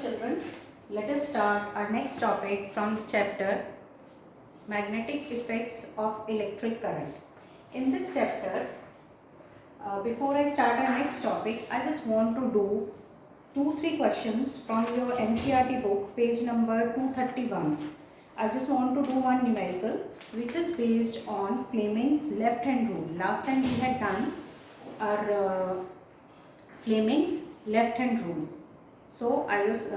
children, let us start our next topic from the chapter Magnetic Effects of Electric Current. In this chapter, before I start our next topic, I just want to do 2-3 questions from your NCERT book, page number 231. I just want to do one numerical which is based on Fleming's left hand rule. Last time we had done our Fleming's left hand rule. So I was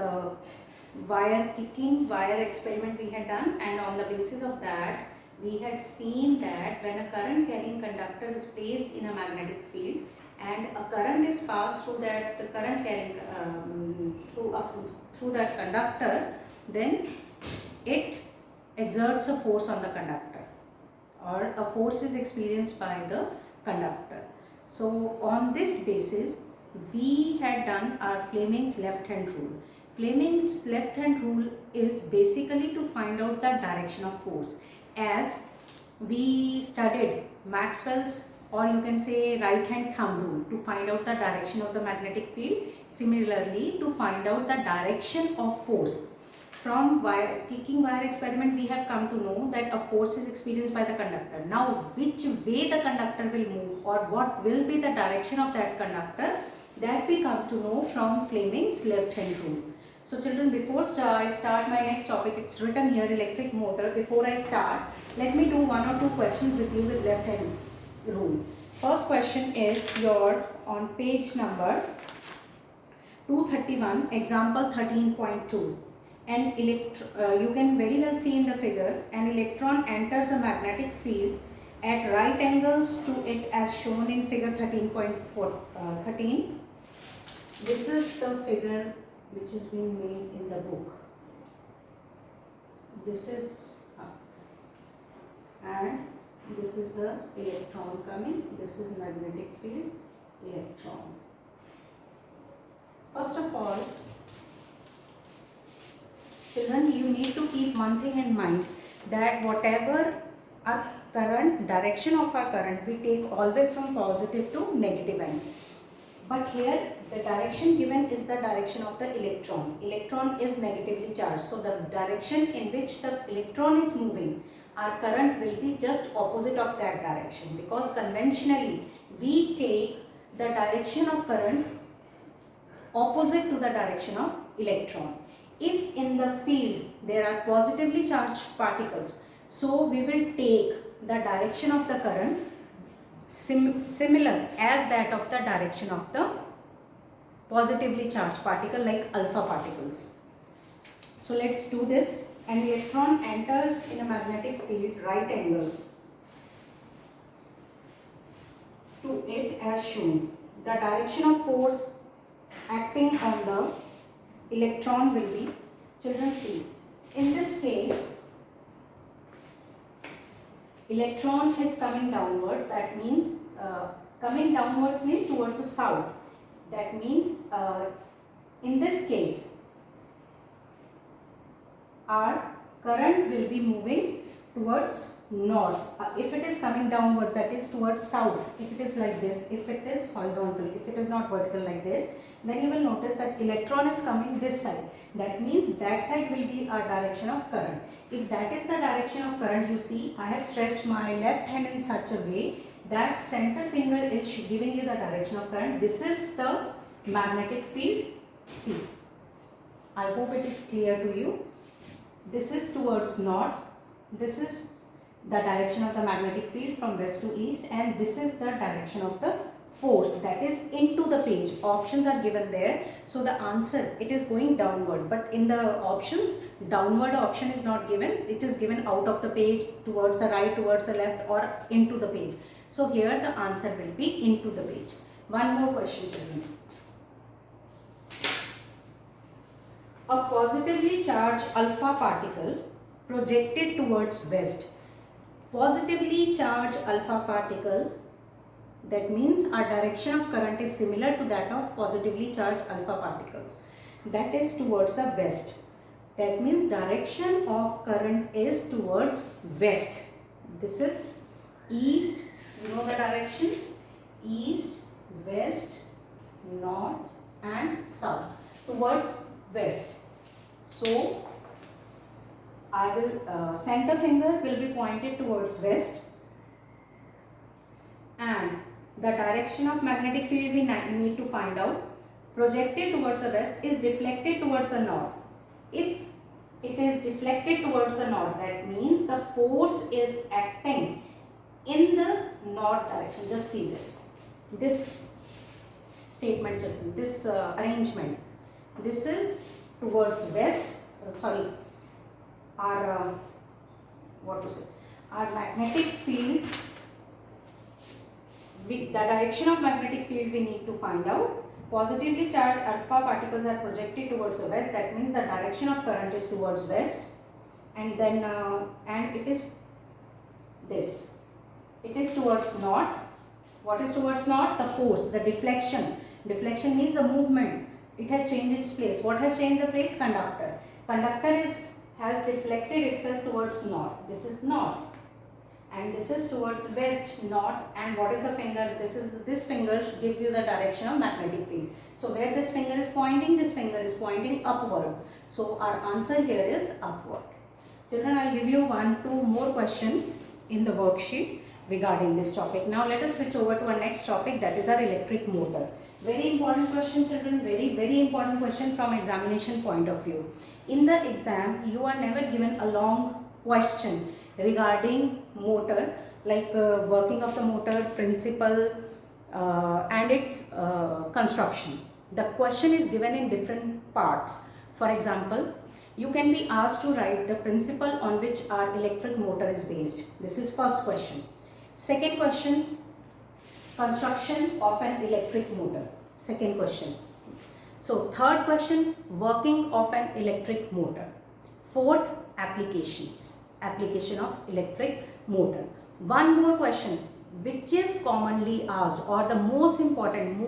wire kicking, wire experiment we had done, and on the basis of that we had seen that when a current carrying conductor is placed in a magnetic field and a current is passed through that current carrying through that conductor, then it exerts a force on the conductor, or a force is experienced by the conductor. So on this basis we had done our Fleming's left hand rule. Fleming's left hand rule is basically to find out the direction of force. As we studied Maxwell's, or you can say right hand thumb rule, to find out the direction of the magnetic field. Similarly, to find out the direction of force. From kicking wire experiment we have come to know that a force is experienced by the conductor. Now which way the conductor will move, or what will be the direction of that conductor, that we come to know from Fleming's left hand rule. So children, before I start my next topic, it's written here electric motor. Before I start, let me do 1 or 2 questions with you with left hand rule. First question is your on page number 231, example 13.2. You can very well see in the figure, an electron enters a magnetic field at right angles to it as shown in figure 13.13. This is the figure which is being made in the book. This is and this is the electron coming. This is magnetic field, electron. First of all, children, you need to keep one thing in mind, that whatever our current, direction of our current, we take always from positive to negative end. But here the direction given is the direction of the electron. Electron is negatively charged. So the direction in which the electron is moving, our current will be just opposite of that direction, because conventionally we take the direction of current opposite to the direction of electron. If in the field there are positively charged particles, so we will take the direction of the current similar as that of the direction of the positively charged particle, like alpha particles. So let's do this. An electron enters in a magnetic field right angle to it as shown. The direction of force acting on the electron will be, children see, in this case electron is coming downward. That means coming downward means towards the south. That means in this case our current will be moving towards north. If it is coming downwards, that is towards south. If it is like this, if it is horizontal, if it is not vertical like this, then you will notice that electron is coming this side. That means that side will be our direction of current. If that is the direction of current, you see I have stretched my left hand in such a way that center finger is giving you the direction of current. This is the magnetic field. See, I hope it is clear to you. This is towards north. This is the direction of the magnetic field from west to east, and this is the direction of the force, that is into the page. Options are given there, so the answer, it is going downward, but in the options downward option is not given. It is given out of the page, towards the right, towards the left, or into the page. So here the answer will be into the page. One more question, children. A positively charged alpha particle projected towards west. Positively charged alpha particle, that means our direction of current is similar to that of positively charged alpha particles. That is towards the west. That means direction of current is towards west. This is east, you know the directions, east, west, north and south. Towards west. So I will center finger will be pointed towards west, and the direction of magnetic field we need to find out. Projected towards the west is deflected towards the north. If it is deflected towards the north, that means the force is acting in the north direction. Just see this statement, this arrangement. This is towards west. Sorry, our what to say? Our magnetic field. The direction of magnetic field we need to find out. Positively charged alpha particles are projected towards the west. That means the direction of current is towards west, and then and it is this. It is towards north. What is towards north? The force, the deflection. Deflection means the movement. It has changed its place. What has changed the place? Conductor. Conductor has deflected itself towards north. This is north, and this is towards west, north. And what is the finger? This finger gives you the direction of magnetic field. So where this finger is pointing? This finger is pointing upward. So our answer here is upward. Children, I'll give you 1-2 more question in the worksheet regarding this topic. Now let us switch over to our next topic, that is our electric motor. Very important question, children. Very important question from examination point of view. In the exam, you are never given a long question regarding motor, like working of the motor, principle and its construction. The question is given in different parts. For example, you can be asked to write the principle on which our electric motor is based. This is first question. Second question, construction of an electric motor. Second question. So third question, working of an electric motor. Fourth, applications. Application of electric motor. One more question, which is commonly asked, or the most important,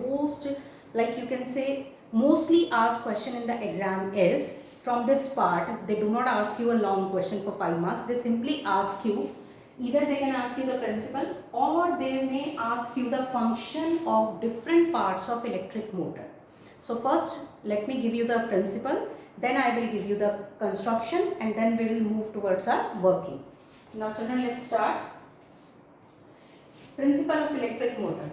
like you can say mostly asked question in the exam is from this part. They do not ask you a long question for 5 marks. They simply ask you, either they can ask you the principle, or they may ask you the function of different parts of electric motor. So first let me give you the principle, then I will give you the construction, and then we will move towards our working. Now children, let's start. Principle of electric motor.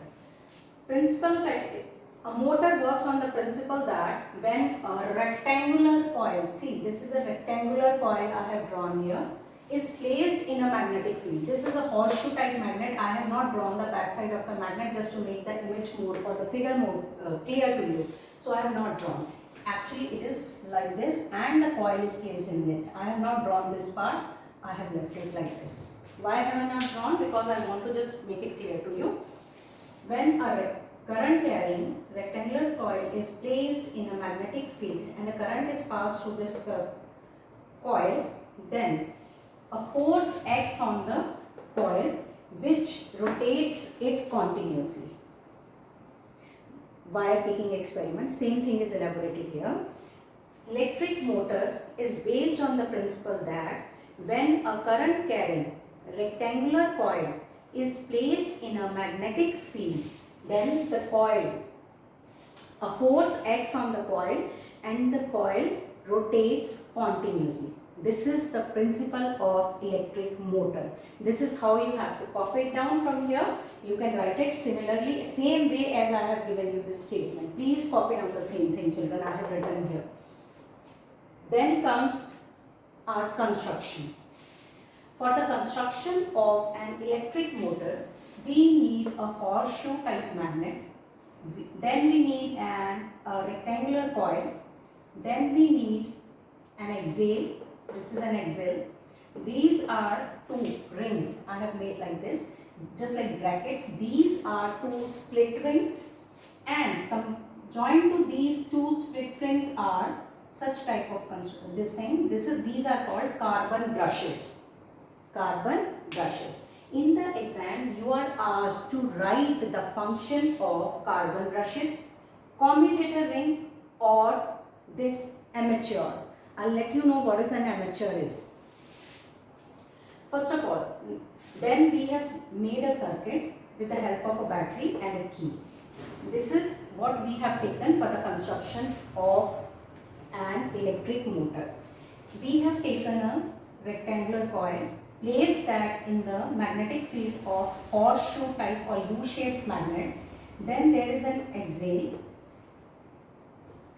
Principle of a motor works on the principle that when a rectangular coil, see this is a rectangular coil I have drawn here, is placed in a magnetic field. This is a horseshoe type magnet. I have not drawn the back side of the magnet just to make the image more, or the figure more clear to you. So I have not drawn. Actually it is like this, and the coil is placed in it. I have not drawn this part. I have left it like this. Why have I not drawn? Because I want to just make it clear to you. When a current carrying rectangular coil is placed in a magnetic field and the current is passed through this coil, then a force acts on the coil which rotates it continuously. Wire kicking experiment, same thing is elaborated here. Electric motor is based on the principle that when a current carrying rectangular coil is placed in a magnetic field, then the coil, a force acts on the coil and the coil rotates continuously. This is the principle of electric motor. This is how you have to copy it down from here. You can write it similarly, same way as I have given you this statement. Please copy down the same thing, children, I have written here. Then comes our construction. For the construction of an electric motor, we need a horseshoe type magnet. Then we need a rectangular coil. Then we need an axle. This is an axle. These are 2 rings I have made like this, just like brackets. These are 2 split rings, and joined to these 2 split rings are such type of this thing. These are called carbon brushes. Carbon brushes. In the exam, you are asked to write the function of carbon brushes, commutator ring, or this armature. I'll let you know what is an armature is. First of all, then we have made a circuit with the help of a battery and a key. This is what we have taken for the construction of an electric motor. We have taken a rectangular coil, placed that in the magnetic field of horseshoe type or U-shaped magnet. Then there is an axle.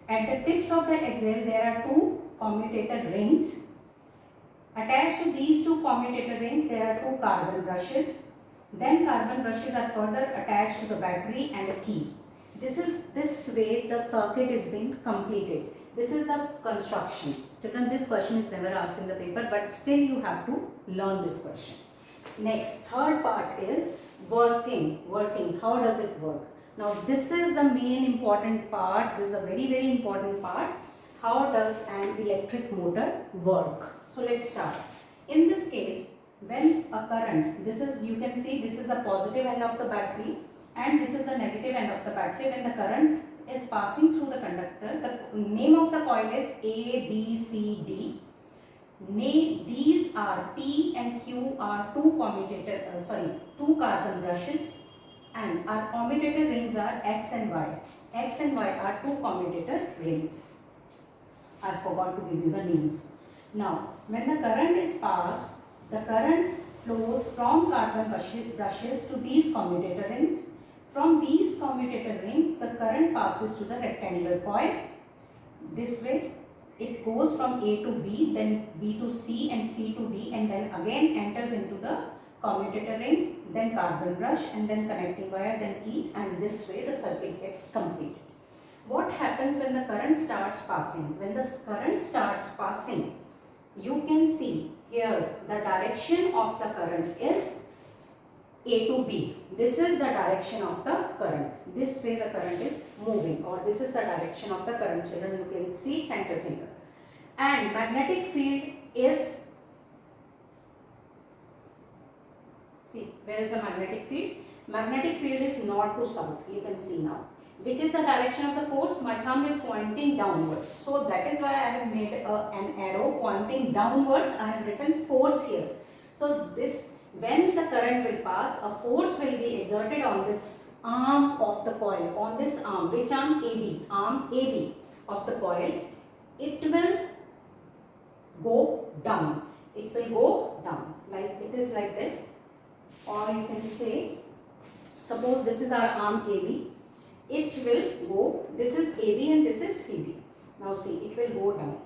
At the tips of the axle there are two commutator rings. Attached to these two commutator rings there are two carbon brushes. Then carbon brushes are further attached to the battery and a key. This way the circuit is being completed. This is the construction. Children, this question is never asked in the paper, but still you have to learn this question. Next, third part is working. How does it work? Now this is the main important part. This is a very important part. How does an electric motor work? So let's start. In this case, when a current, you can see this is the positive end of the battery and this is the negative end of the battery. When the current is passing through the conductor, the name of the coil is A, B, C, D. These are P and Q are two carbon brushes, and our commutator rings are X and Y. X and Y are two commutator rings. I forgot to give you the names. Now, when the current is passed, the current flows from carbon brushes to these commutator rings. From these commutator rings, the current passes to the rectangular coil. This way, it goes from A to B, then B to C and C to D, and then again enters into the commutator ring, then carbon brush, and then connecting wire, then key, and this way the circuit gets completed. What happens when the current starts passing? When the current starts passing, you can see here the direction of the current is A to B. This is the direction of the current. This way the current is moving, or this is the direction of the current. Children, you can see center finger. And magnetic field is, see, where is the magnetic field? Magnetic field is north to south. You can see now. Which is the direction of the force? My thumb is pointing downwards. So that is why I have made an arrow pointing downwards. I have written force here. So this, when the current will pass, a force will be exerted on this arm of the coil, on this arm. Which arm? AB. Arm AB of the coil. It will go down. It will go down. Like it is like this. Or you can say, suppose this is our arm AB. It will go, this is AB and this is CD. Now see, it will go down.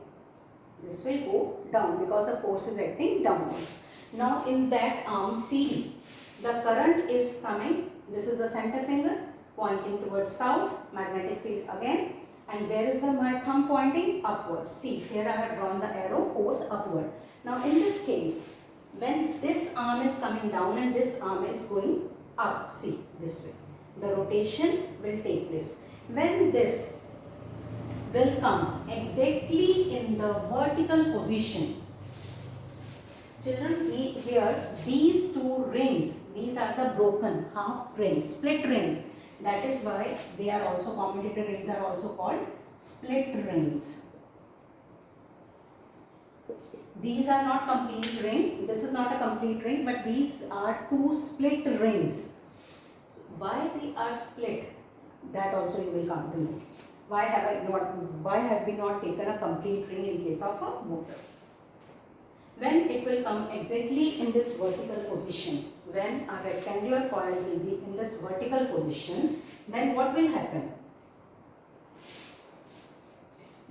This will go down because the force is acting downwards. Now in that arm CD, the current is coming, this is the center finger pointing towards south, magnetic field again, and where is my thumb pointing? Upwards. See, here I have drawn the arrow, force upward. Now in this case, when this arm is coming down and this arm is going up, see, this way, the rotation will take place. When this will come exactly in the vertical position, children, here these two rings, these are the broken half rings, split rings. That is why they are also, commutator rings are also called split rings. These are not complete ring, this is not a complete ring, but these are two split rings. Why they are split, that also you will come to know. Why have we not taken a complete ring in case of a motor? When it will come exactly in this vertical position, when a rectangular coil will be in this vertical position, then what will happen?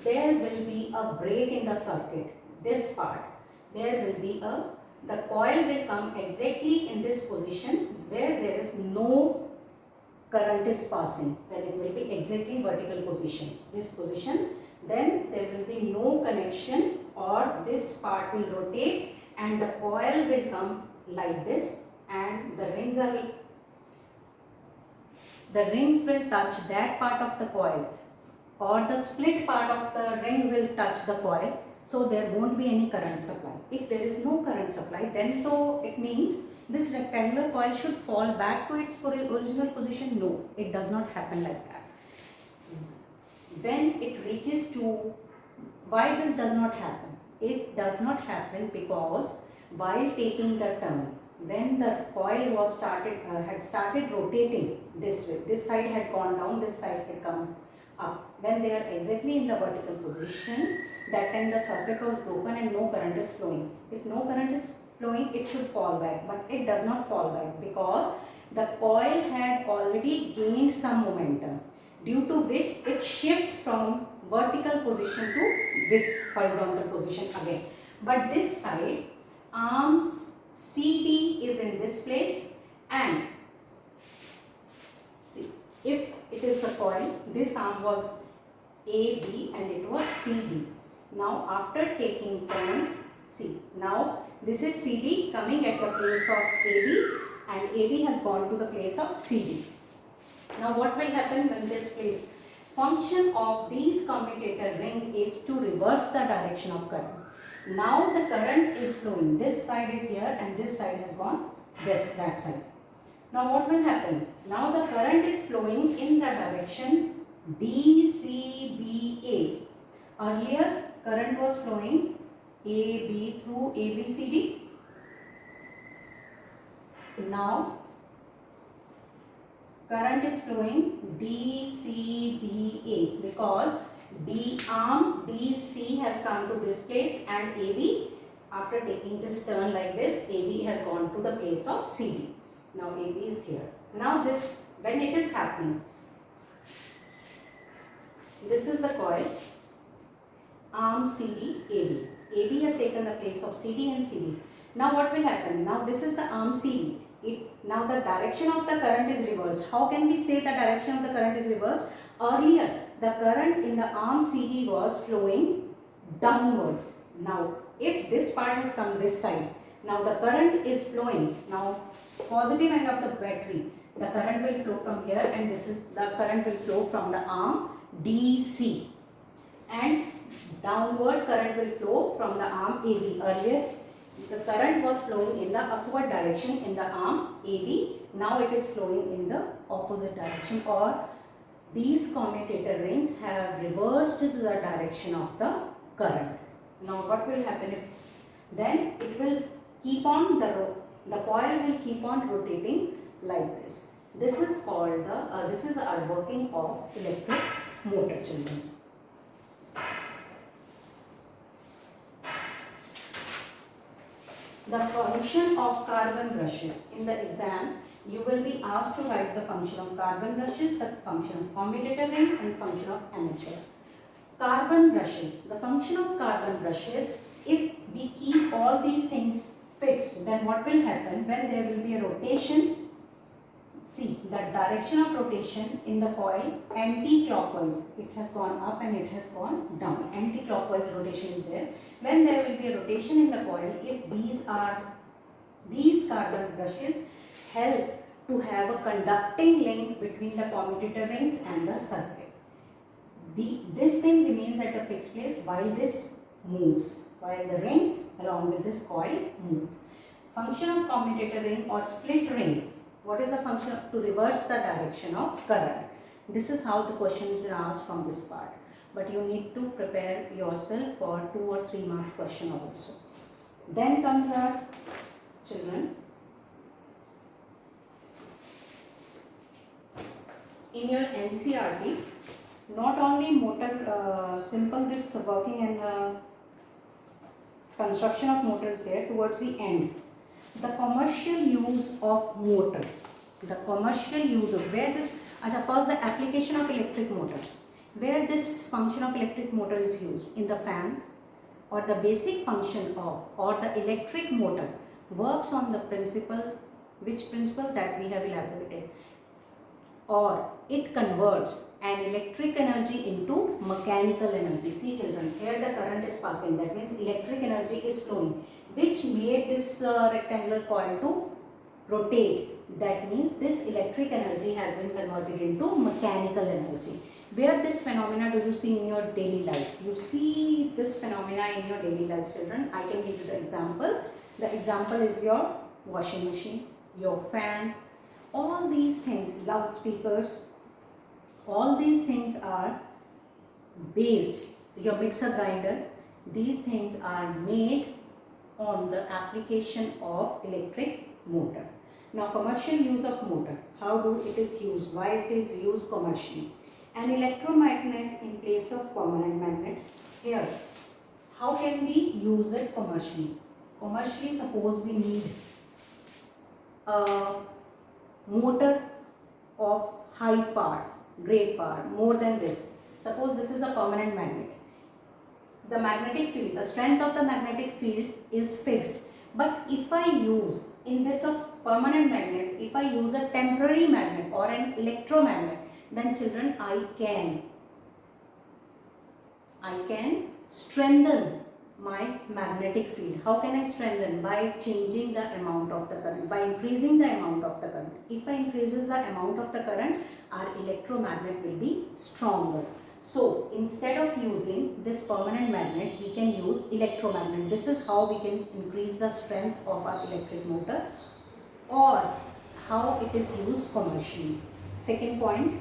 There will be a break in the circuit, this part. There will be the coil will come exactly in this position where there is no current is passing, when it will be exactly vertical position, this position, then there will be no connection, or this part will rotate and the coil will come like this, and the rings will touch that part of the coil, or the split part of the ring will touch the coil, so there won't be any current supply. If there is no current supply, then though it means this rectangular coil should fall back to its original position. No, it does not happen like that. When it reaches to, why this does not happen? It does not happen because while taking the turn, when the coil was had started rotating this way, this side had gone down, this side had come up. When they are exactly in the vertical position, that time the circuit was broken and no current is flowing. If no current is flowing, it should fall back, but it does not fall back because the coil had already gained some momentum, due to which it shifts from vertical position to this horizontal position again. But this side, arm CD is in this place, and see, if it is a coil, this arm was AB and it was CD. Now after taking turn, see, now this is CD coming at the place of AB and AB has gone to the place of CD. Now what will happen when this place? Function of these commutator ring is to reverse the direction of current. Now the current is flowing. This side is here and this side has gone that side. Now what will happen? Now the current is flowing in the direction DCBA. Earlier current was flowing AB through ABCD. Now current is flowing DCBA because D arm DC has come to this place and AB, after taking this turn like this, AB has gone to the place of CD. Now AB is here. Now this, when it is happening, this is the coil, arm CD, AB. AB has taken the place of CD and CD. Now what will happen? Now this is the arm CD. Now the direction of the current is reversed. How can we say the direction of the current is reversed? Earlier, the current in the arm CD was flowing downwards. Now, if this part has come this side, now the current is flowing. Now, positive end of the battery, the current will flow from here and this is the current will flow from the arm DC. And downward current will flow from the arm AB. Earlier, the current was flowing in the upward direction in the arm AB. Now it is flowing in the opposite direction, or these commutator rings have reversed the direction of the current. Now what will happen if then it will keep on the coil will keep on rotating like this. This is called this is our working of electric motor, children. The function of carbon brushes. In the exam, you will be asked to write the function of carbon brushes, the function of commutator ring and function of amateur. Carbon brushes. The function of carbon brushes, if we keep all these things fixed, then what will happen when there will be a rotation? See, the direction of rotation in the coil anti-clockwise. It has gone up and it has gone down. Anti-clockwise rotation is there. When there will be a rotation in the coil, if these carbon brushes help to have a conducting link between the commutator rings and the circuit. This thing remains at a fixed place while this moves, while the rings along with this coil move. Function of commutator ring or split ring. What is the function? To reverse the direction of current. This is how the question is asked from this part. But you need to prepare yourself for 2 or 3 marks question also. Then comes our children. In your NCERT, not only motor, simple this working and construction of motor is there towards the end. The commercial use of motor. The commercial use of where this, first the application of electric motor. Where this function of electric motor is used in the fans, or the basic function of, or the electric motor works on the principle, which principle that we have elaborated, or it converts an electric energy into mechanical energy. See children, here the current is passing, that means electric energy is flowing, which made this rectangular coil to rotate. That means this electric energy has been converted into mechanical energy. Where this phenomena do you see in your daily life? You see this phenomena in your daily life, children. I can give you the example. The example is your washing machine, your fan, all these things, loudspeakers, all these things are based, your mixer grinder, these things are made on the application of electric motor. Now commercial use of motor, how do it is used, why it is used commercially? an electromagnet in place of permanent magnet. Here, how can we use it commercially? Commercially, suppose we need a motor of high power, great power, more than this. Suppose this is a permanent magnet. The magnetic field, the strength of the magnetic field is fixed. But if I use, in this of permanent magnet, if I use a temporary magnet or an electromagnet, then children, I can strengthen my magnetic field. How can I strengthen? By changing the amount of the current, by increasing the amount of the current. If I increases the amount of the current, our electromagnet will be stronger. So instead of using this permanent magnet, we can use electromagnet. This is how we can increase the strength of our electric motor, or how it is used commercially. Second point,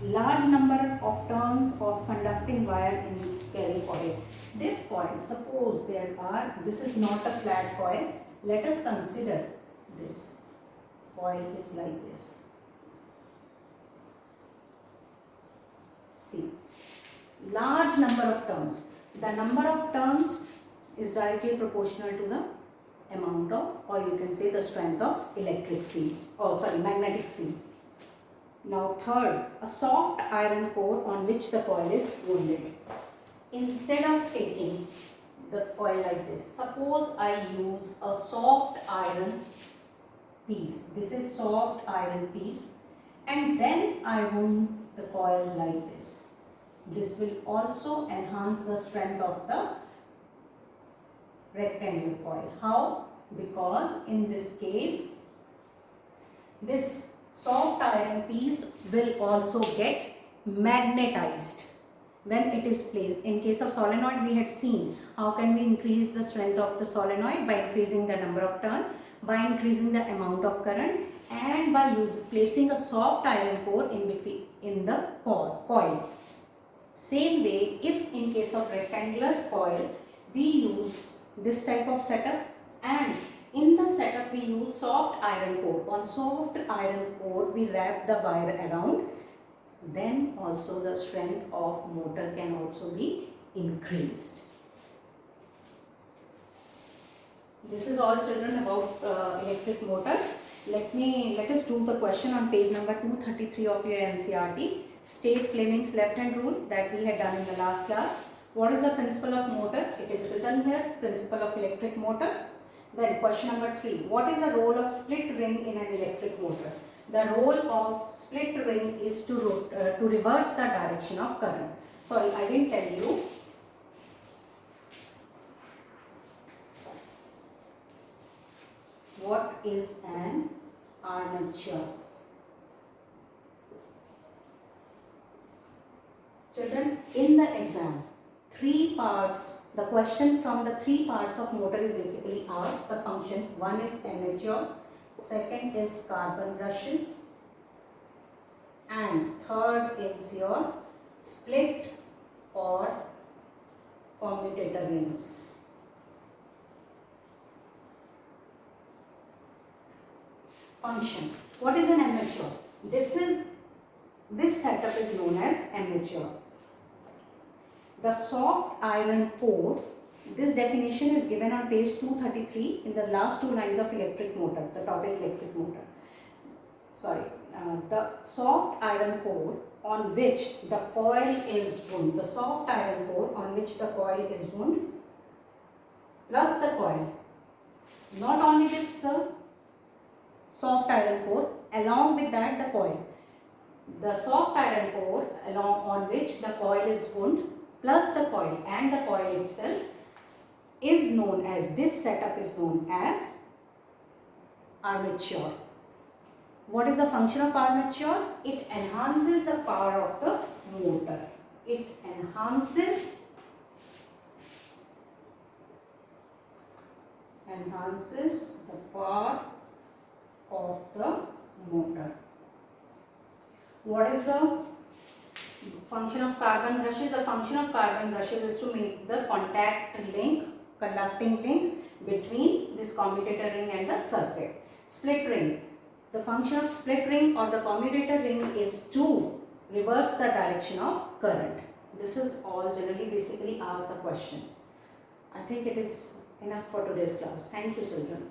large number of turns of conducting wire in carry coil. This coil, suppose this is not a flat coil. Let us consider this coil is like this. See, large number of turns. The number of turns is directly proportional to the amount of, or you can say the strength of electric field, magnetic field. Now third, a soft iron core on which the coil is wounded. Instead of taking the coil like this, suppose I use a soft iron piece. This is soft iron piece, and then I wound the coil like this. This will also enhance the strength of the rectangular coil. How? Because in this case, this soft iron piece will also get magnetized when it is placed. In case of solenoid, we had seen how can we increase the strength of the solenoid? By increasing the number of turn, by increasing the amount of current, and by placing a soft iron core in between in the coil. Same way, if in case of rectangular coil, we use this type of setup, and in the setup we use soft iron core. On soft iron core, we wrap the wire around. Then also the strength of motor can also be increased. This is all, children, about electric motor. Let us do the question on page number 233 of your NCERT. State Fleming's left-hand rule that we had done in the last class. What is the principle of motor? It is written here, principle of electric motor. Then question number 3. What is the role of split ring in an electric motor? The role of split ring is to reverse the direction of current. Sorry, I didn't tell you. What is an armature? Children, in the exam, 3 parts, the question from the 3 parts of motor is basically asked the function. One is armature, second is carbon brushes, and third is your split or commutator rings. Function. What is an armature? This setup is known as armature. The soft iron core, this definition is given on page 233 in the last 2 lines of electric motor, the topic electric motor. The soft iron core on which the coil is wound, the soft iron core on which the coil is wound, plus the coil. Not only this soft iron core, along with that the coil. The soft iron core on which the coil is wound, plus the coil, and the coil itself is known as, this setup is known as armature. What is the function of armature? It enhances the power of the motor. It enhances the power of the motor. What is the function of carbon brushes? The function of carbon brushes is to make the conducting link between this commutator ring and the circuit. Split ring. The function of split ring or the commutator ring is to reverse the direction of current. This is all generally basically ask the question. I think it is enough for today's class. Thank you, children.